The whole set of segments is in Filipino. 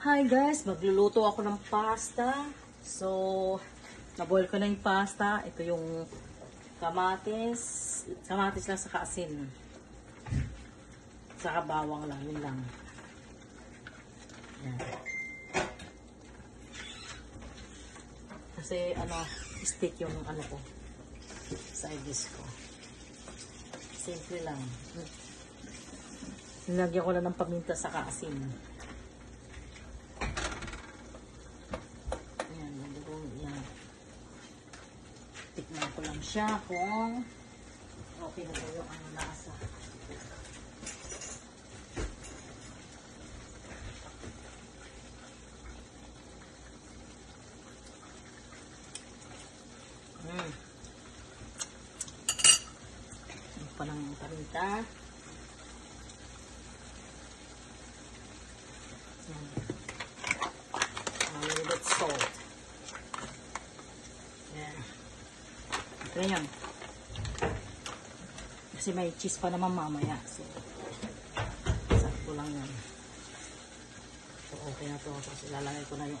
Hi guys, magluluto ako ng pasta. So, naboil ko na yung pasta. Ito yung kamatis. Kamatis lang sa asin. Saka bawang lang, yun lang. Yan. Kasi stick yung ko. Side dish ko. Simple lang. Nilagyan ko na ng paminta sa asin. Tikman ko lang siya kung okay na ba yung lasa. Ano pa ng paminta. A little bit salt. Yeah. Ganyan. Kasi may cheese pa naman mamaya. So, sakto lang yan. So, okay na to. Tapos ilalagay ko na yung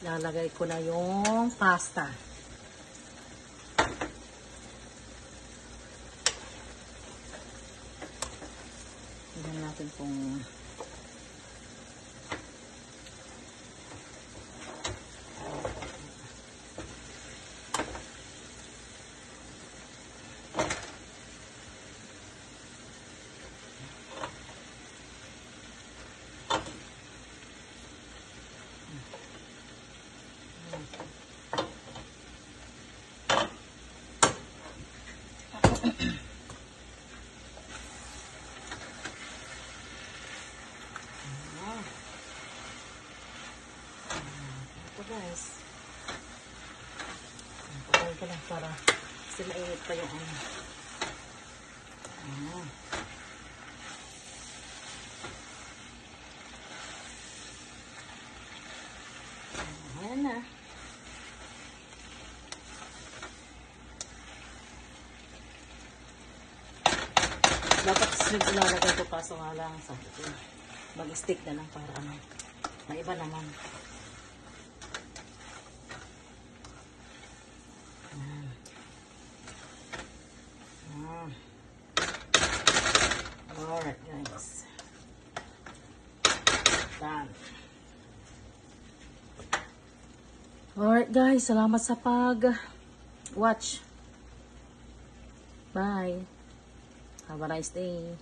ilalagay ko na yung pasta. Tignan natin kung guys. Patayin ko lang para kasi mainit pa yung ayan na. Dapat slim ilalagay ko kaso nga lang sa mag-stick na lang para may iba naman. Alright guys. Done. Alright guys, salamat sa pag-watch. Bye. Have a nice day.